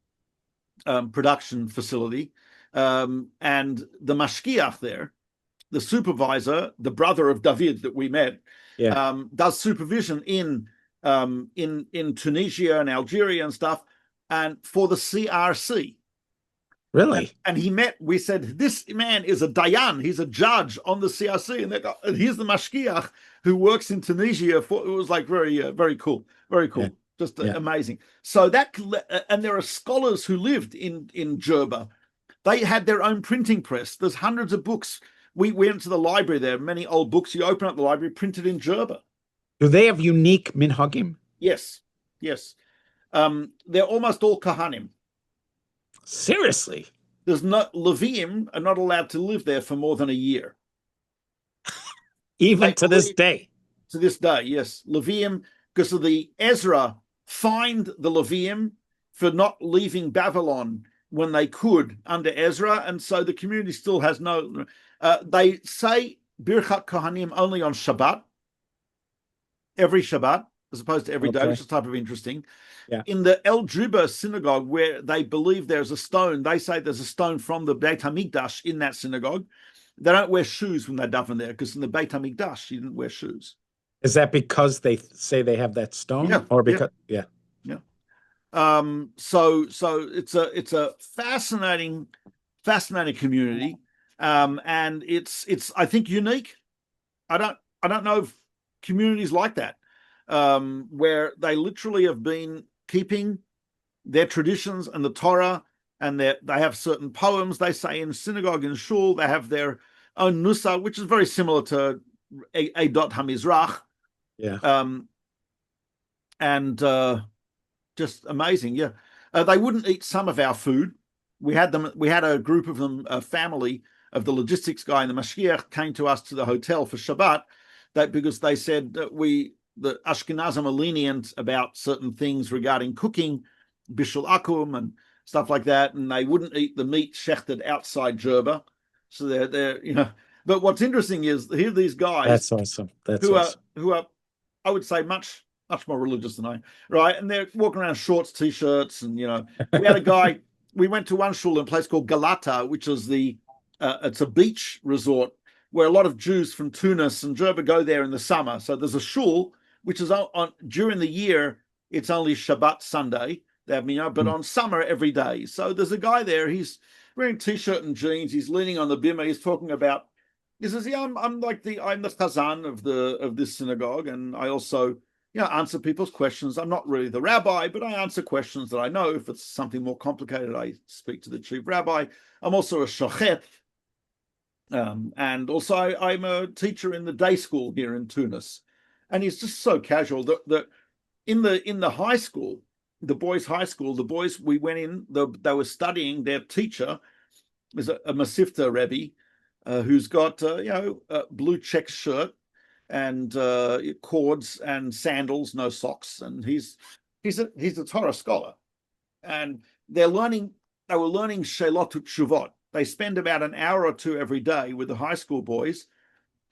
production facility, and the mashgiach there, the supervisor, the brother of David that we met, does supervision in Tunisia and Algeria and stuff, and for the CRC. Really? And we said, this man is a dayan, he's a judge on the CRC, and here's the mashgiach who works in Tunisia. It was like very cool, just amazing. So and there are scholars who lived in Djerba. They had their own printing press. There's hundreds of books. We went to the library there, many old books. You open up the library, printed in Djerba. Do they have unique minhagim? Yes. They're almost all kahanim. Seriously? There's Leviim are not allowed to live there for more than a year. Even to this day? To this day, yes. Leviim, because of the Ezra fined the Leviim for not leaving Babylon when they could under Ezra, and so the community still has no... they say Birchat Kohanim only on Shabbat, every Shabbat, as opposed to every day, which is type of interesting. Yeah. In the El Djerba synagogue, where they believe there's a stone, they say there's a stone from the Beit HaMikdash in that synagogue. They don't wear shoes when they daven there, because in the Beit HaMikdash, you didn't wear shoes. Is that because they say they have that stone? Yeah. Or because So it's a fascinating community, and it's I think unique. I don't know of communities like that, where they literally have been keeping their traditions and the Torah, and they have certain poems they say in synagogue and shul. They have their own nusa, which is very similar to Eidot HaMizrach. Yeah. And just amazing. Yeah. They wouldn't eat some of our food. We had a group of them, a family of the logistics guy and the mashgiach came to us to the hotel for Shabbat, because they said that the Ashkenazim are lenient about certain things regarding cooking, bishul akum and stuff like that, and they wouldn't eat the meat shechted outside Djerba. So they're But what's interesting is here these guys. That's awesome. Who are I would say much more religious than I, right? And they're walking around shorts, t-shirts, and we had a guy we went to one shul in a place called Galata, which is it's a beach resort where a lot of Jews from Tunis and Djerba go there in the summer. So there's a shul which is on during the year. It's only Shabbat Sunday, but on summer every day. So there's a guy there. He's wearing t-shirt and jeans. He's leaning on the bimah. He's talking about. He says, "Yeah, I'm the chazan of this synagogue, and I also answer people's questions. I'm not really the rabbi, but I answer questions that I know. If it's something more complicated, I speak to the chief rabbi. I'm also a shochet, and also I'm a teacher in the day school here in Tunis." And he's just so casual that in the high school, the boys' high school, the boys we went in, they were studying. Their teacher is a Masifta Rebbe who's got a blue check shirt and cords and sandals, no socks, and he's a Torah scholar, and they were learning Shelot Tshuvot. They spend about an hour or two every day with the high school boys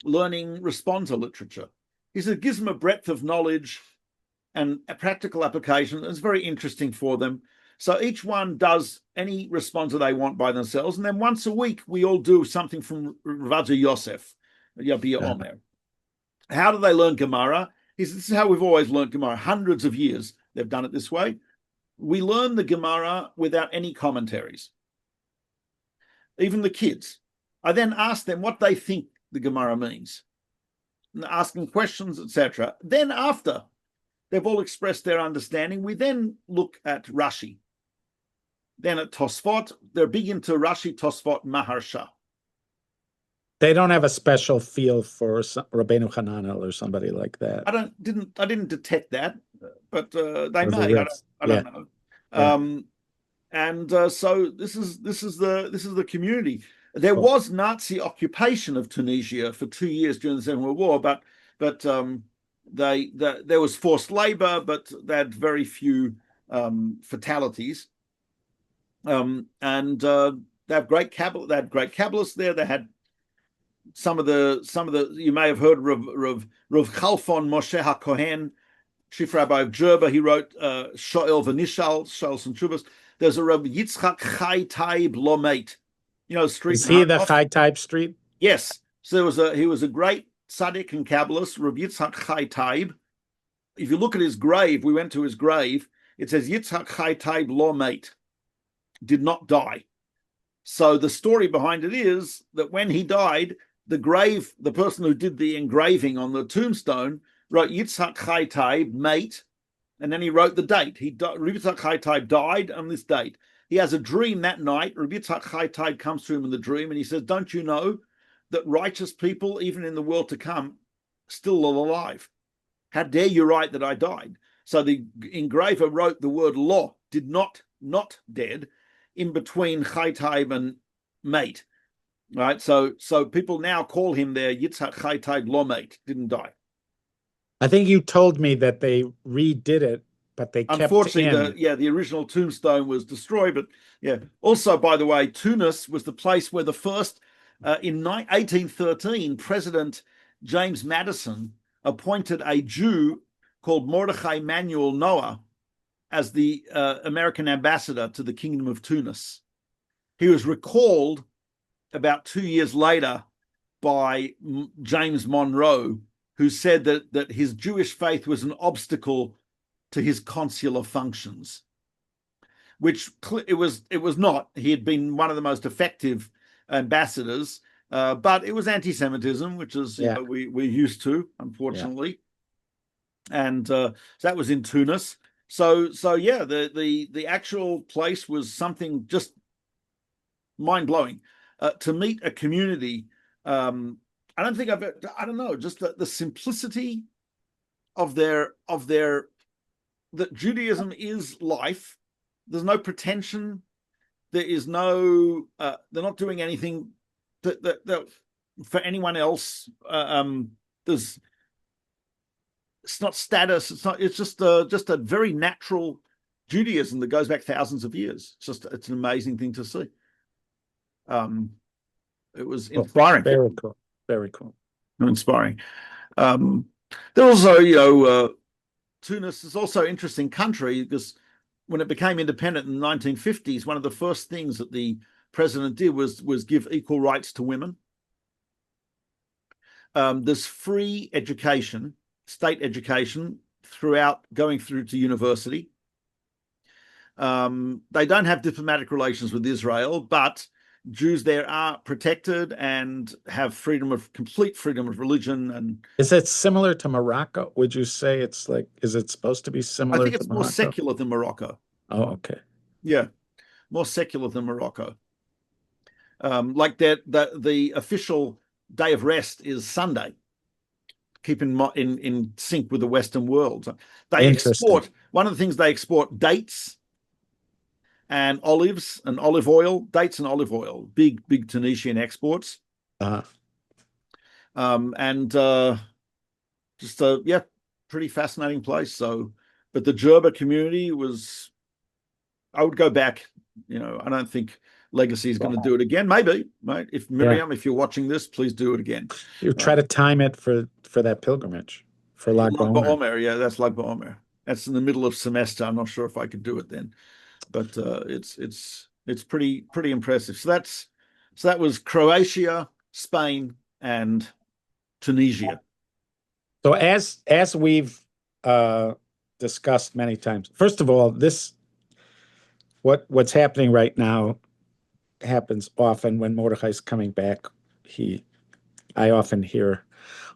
learning responsa literature. He said it gives them a breadth of knowledge and a practical application. It's very interesting for them. So each one does any responsa they want by themselves, and then once a week we all do something from Rav Yosef, Yabia Omer. How do they learn Gemara? He said, this is how we've always learned Gemara. Hundreds of years they've done it this way. We learn the Gemara without any commentaries. Even the kids. I then ask them what they think the Gemara means, and asking questions, etc. Then after they've all expressed their understanding, we then look at Rashi. Then at Tosfot, they're big into Rashi, Tosfot, Maharsha. They don't have a special feel for Rabbeinu Hananel or somebody like that. I didn't detect that, but they may. I don't know. Yeah. So this is the community. There was Nazi occupation of Tunisia for 2 years during the Second World War, but there was forced labor, but they had very few fatalities. They have great Kabbalists there. They had some of the you may have heard Rav Chalfon Moshe HaKohen, chief rabbi of Djerba. He wrote Shoel V'Nishal, Shoels and Chuvas. There's a Rav Yitzchak Chai Taib Lomet. Street. Is he the Chai Taib street? Yes. So he was a great tzaddik and Kabbalist, Rav Yitzchak Chai Taib. If you look at his grave, we went to his grave. It says Yitzchak Chai Taib Lomet, did not die. So the story behind it is that when he died, the person who did the engraving on the tombstone wrote Yitzchak Chai Taib, mate, and then he wrote the date. Yitzchak Chai Taib died on this date. He has a dream that night. Rabbi Yitzchak Chai Taib comes to him in the dream and he says, don't you know that righteous people, even in the world to come, still are alive? How dare you write that I died? So the engraver wrote the word lo, did not dead, in between Chai Taib and mate. Right? So people now call him their Yitzchak Chai Taib lo mate, didn't die. I think you told me that they redid it, but they kept unfortunately, the original tombstone was destroyed. But yeah, also, by the way, Tunis was the place where the first, in 1813, President James Madison appointed a Jew called Mordechai Manuel Noah as the American ambassador to the Kingdom of Tunis. He was recalled about 2 years later by James Monroe, who said that his Jewish faith was an obstacle to his consular functions, which it was not. He had been one of the most effective ambassadors, but it was anti-Semitism, which is we're used to, unfortunately. Yeah. And so that was in Tunis. So the actual place was something just mind-blowing. To meet a community, I don't know, just the simplicity of their that Judaism is life. There's no pretension. There is no. They're not doing anything that for anyone else. It's not status. It's just a very natural Judaism that goes back thousands of years. It's an amazing thing to see. It was inspiring. Very cool. Very cool. Inspiring. There also, Tunis is also an interesting country because when it became independent in the 1950s, one of the first things that the president did was give equal rights to women. There's free education, state education throughout, going through to university. They don't have diplomatic relations with Israel, but Jews there are protected and have complete freedom of religion. And is it similar to Morocco? Would you say it's like, is it supposed to be I similar think to it's more Morocco? secular than Morocco. Oh, okay. Yeah, more secular than Morocco. Like that, the official day of rest is Sunday. Keep in sync with the Western world. They export, one of the things they export, dates and olives and olive oil, dates and olive oil, big Tunisian exports. Uh-huh. And just yeah, pretty fascinating place. So, but the Djerba community was, I would go back. You know, I don't think Legacy is going to do it again. Maybe, mate. If Miriam, if you're watching this, please do it again. You try to time it for that pilgrimage for Lag BaOmer. Yeah, that's Lag BaOmer. That's in the middle of semester. I'm not sure if I could do it then, but it's pretty impressive. So that was Croatia, Spain, and Tunisia. So as we've discussed many times, first of all, what's happening right now happens often when Mordechai's coming back. I often hear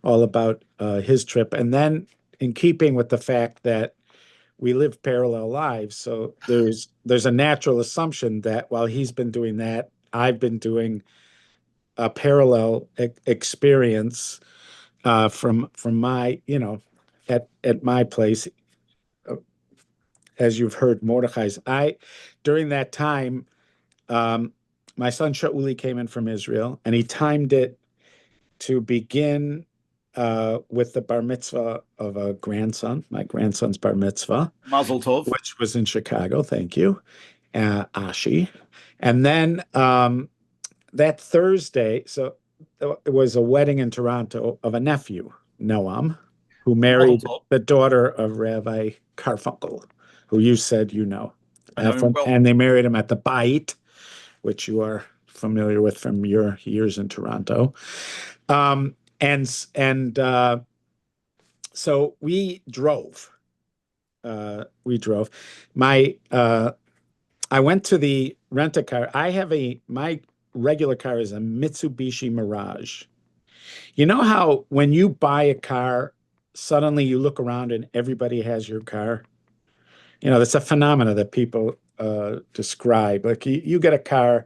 all about his trip, and then in keeping with the fact that we live parallel lives, so there's a natural assumption that while he's been doing that, I've been doing a parallel experience from my, at my place, as you've heard Mordechai's. During that time, my son Shauli came in from Israel, and he timed it to begin with the bar mitzvah of a grandson, my grandson's bar mitzvah, Mazel Tov, which was in Chicago. Thank you, Ashi. And then that Thursday, so it was a wedding in Toronto of a nephew, Noam, who married the daughter of Rabbi Carfunkel, who you said you know. And they married him at the Bait, which you are familiar with from your years in Toronto. So we drove. I went to the rent-a-car. My regular car is a Mitsubishi Mirage. You know how when you buy a car, suddenly you look around and everybody has your car? You know, that's a phenomena that people describe. Like you get a car,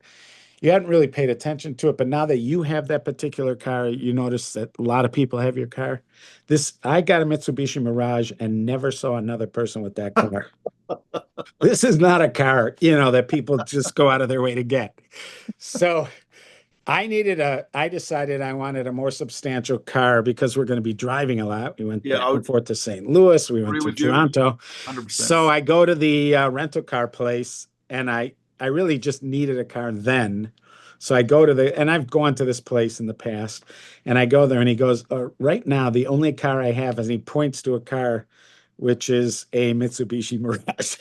you hadn't really paid attention to it, but now that you have that particular car, you notice that a lot of people have your car. I got a Mitsubishi Mirage and never saw another person with that car. This is not a car, that people just go out of their way to get. So I decided I wanted a more substantial car because we're going to be driving a lot. We went back and forth to St. Louis. We went to Toronto. 100%. So I go to the rental car place, and I really just needed a car then. So I go and I've gone to this place in the past, and I go there, and he goes, right now, the only car I have is, and he points to a car, which is a Mitsubishi Mirage.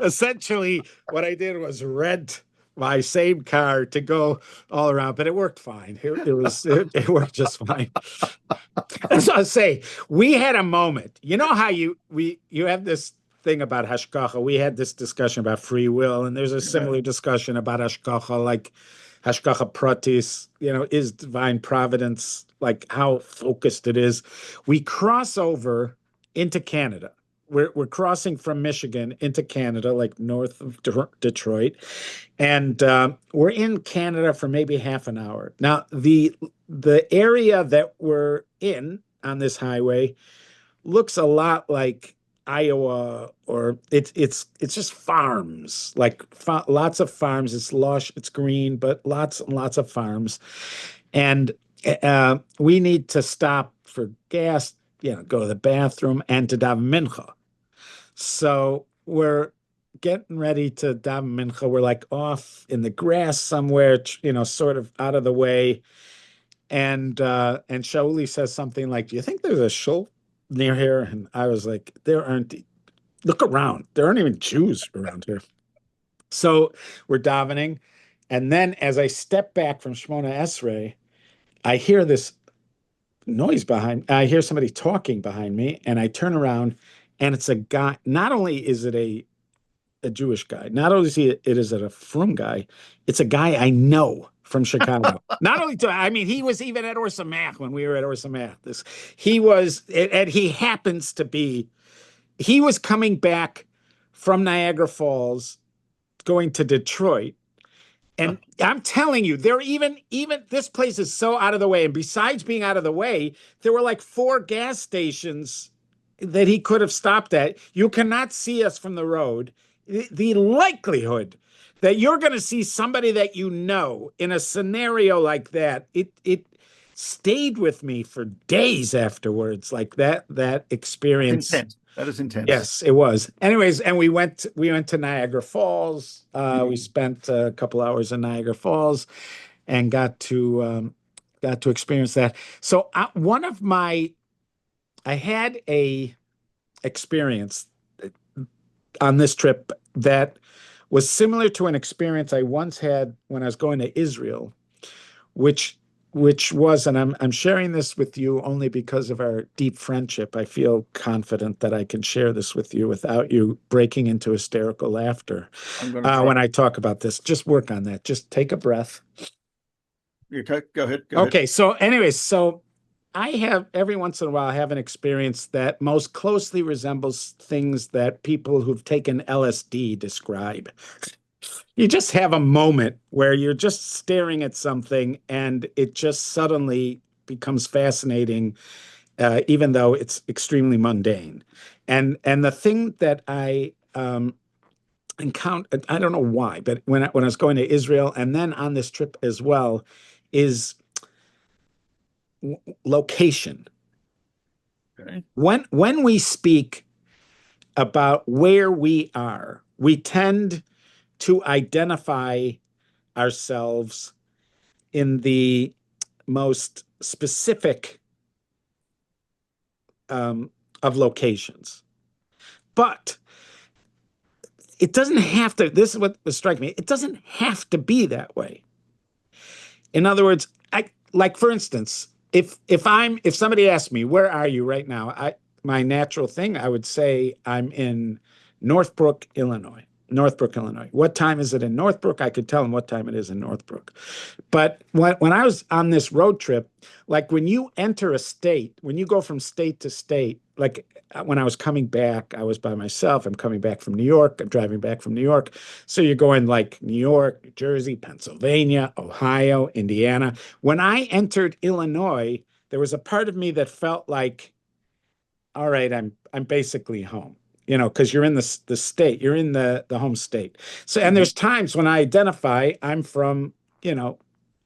Essentially, what I did was rent my same car to go all around, but it worked fine. It worked just fine. So I say, we had a moment. You know how you have this thing about hashgacha. We had this discussion about free will, and there's a similar discussion about hashgacha, like hashgacha pratis, is divine providence, like how focused it is. We cross over into Canada. We're crossing from Michigan into Canada, like north of Detroit, and we're in Canada for maybe half an hour. Now, the area that we're in on this highway looks a lot like Iowa, or it's just farms, like lots of farms. It's lush, it's green, but lots and lots of farms. And we need to stop for gas, go to the bathroom and to daven mincha. So we're getting ready to daven mincha. We're like off in the grass somewhere, sort of out of the way. And Shauli says something like, "Do you think there's a shul near here?" And I was like, "There aren't look around. There aren't even Jews around here. So we're davening. And then as I step back from Shemona Esrei, I hear this noise I hear somebody talking behind me, and I turn around, and it's a guy. Not only is it a Jewish guy, not only is it is a frum guy, it's a guy I know from Chicago. Not only I mean, he was even at Or Samach when we were at Or Samach. He was, and he happens to be, he was coming back from Niagara Falls, going to Detroit. And I'm telling you, there even this place is so out of the way. And besides being out of the way, there were like 4 gas stations that he could have stopped at. You cannot see us from the road. The likelihood that you're going to see somebody that you know in a scenario like that, it stayed with me for days afterwards. Like that experience. Intense. That is intense. Yes, it was. Anyways, and we went to Niagara Falls. We spent a couple hours in Niagara Falls and got to experience that. So I had a experience on this trip that was similar to an experience I once had when I was going to Israel, which was, and I'm sharing this with you only because of our deep friendship. I feel confident that I can share this with you without you breaking into hysterical laughter when I talk about this. Just work on that. Just take a breath. Okay, go ahead. Okay, so anyways, so I have every once in a while I have an experience that most closely resembles things that people who've taken LSD describe. You just have a moment where you're just staring at something and it just suddenly becomes fascinating, even though it's extremely mundane. And the thing that I encountered, I don't know why, but when I was going to Israel and then on this trip as well, is location. Okay. When we speak about where we are, we tend to identify ourselves in the most specific of locations. But it doesn't have to, this is what strikes me, it doesn't have to be that way. In other words, like for instance, if somebody asks me, where are you right now? My natural thing, I would say I'm in Northbrook, Illinois. Northbrook, Illinois. What time is it in Northbrook? I could tell them what time it is in Northbrook. But when I was on this road trip, like when you enter a state, when you go from state to state, like when I was coming back, I was by myself. I'm coming back from New York. I'm driving back from New York. So you're going like New York, New Jersey, Pennsylvania, Ohio, Indiana. When I entered Illinois, there was a part of me that felt like, all right, I'm basically home, because you're in the state, you're in the home state. So, and there's times when I identify I'm from,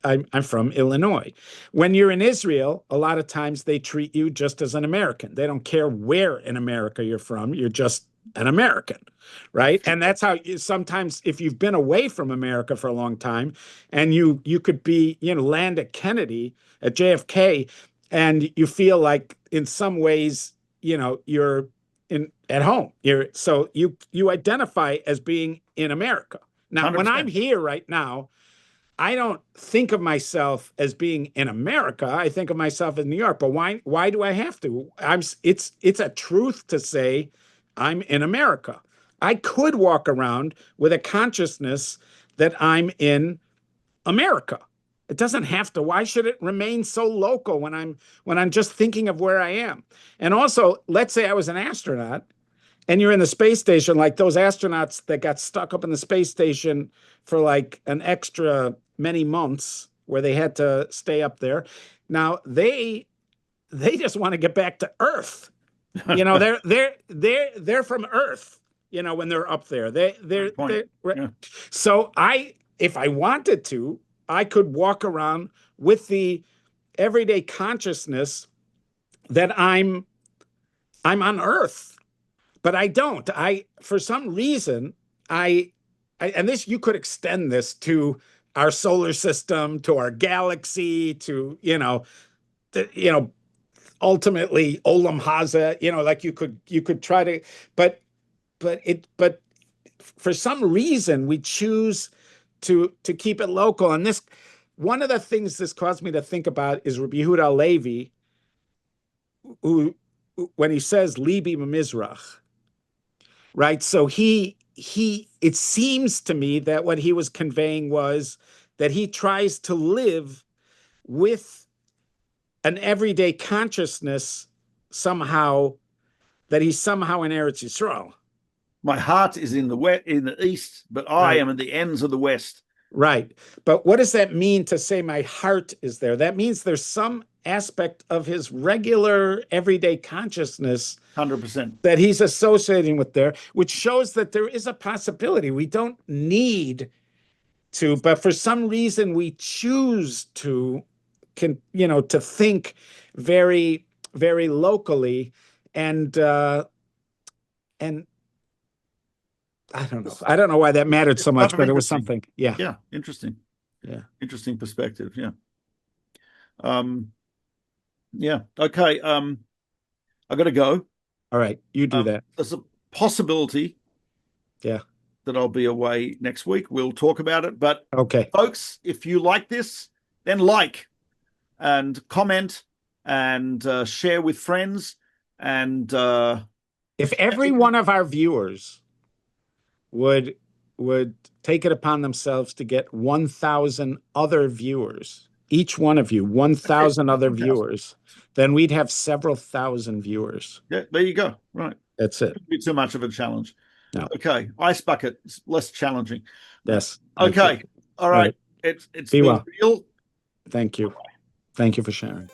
I'm from Illinois. When you're in Israel, a lot of times they treat you just as an American. They don't care where in America you're from. You're just an American, right? And that's how sometimes if you've been away from America for a long time and you could be, land at Kennedy, at JFK, and you feel like in some ways, you're at home. You identify as being in America. Now, 100%. when I'm here right now, I don't think of myself as being in America. I think of myself as New York. But why do I have to? It's a truth to say I'm in America. I could walk around with a consciousness that I'm in America. It doesn't have to. Why should it remain so local when I'm just thinking of where I am? And also, let's say I was an astronaut and you're in the space station, like those astronauts that got stuck up in the space station for like an extra many months where they had to stay up there. Now they just want to get back to Earth. They're from Earth, when they're up there. Yeah. So if I wanted to, I could walk around with the everyday consciousness that I'm on Earth, but I don't. For some reason, and this, you could extend this to our solar system, to our galaxy, to ultimately Olam Haza. Like you could try to, but but for some reason we choose to keep it local. And this, one of the things this caused me to think about is Rabbi Yehuda Halevi, who, when he says Libi Mizrach, right? So it seems to me that what he was conveying was that he tries to live with an everyday consciousness somehow, that he's somehow in Eretz Yisrael. My heart is in the east, but I am at the ends of the west. Right. But what does that mean to say my heart is there? That means there's some aspect of his regular everyday consciousness 100% that he's associating with there, which shows that there is a possibility. We don't need to, but for some reason we choose to think very, very locally, and I don't know why that mattered so much, but it was something. Yeah, interesting. Yeah, interesting perspective. Yeah. Yeah. Okay. I got to go. All right, you do that. There's a possibility. Yeah. That I'll be away next week. We'll talk about it. But okay, folks, if you like this, then like and comment and share with friends. And if every one of our viewers would take it upon themselves to get 1,000 other viewers, each one of you, 1,000 other viewers, then we'd have several thousand viewers. Yeah, there you go. Right. That's it. It'd be too much of a challenge. No. Okay. Ice bucket is less challenging. Yes. Okay. All right. It's been well. real. Thank you. Thank you for sharing.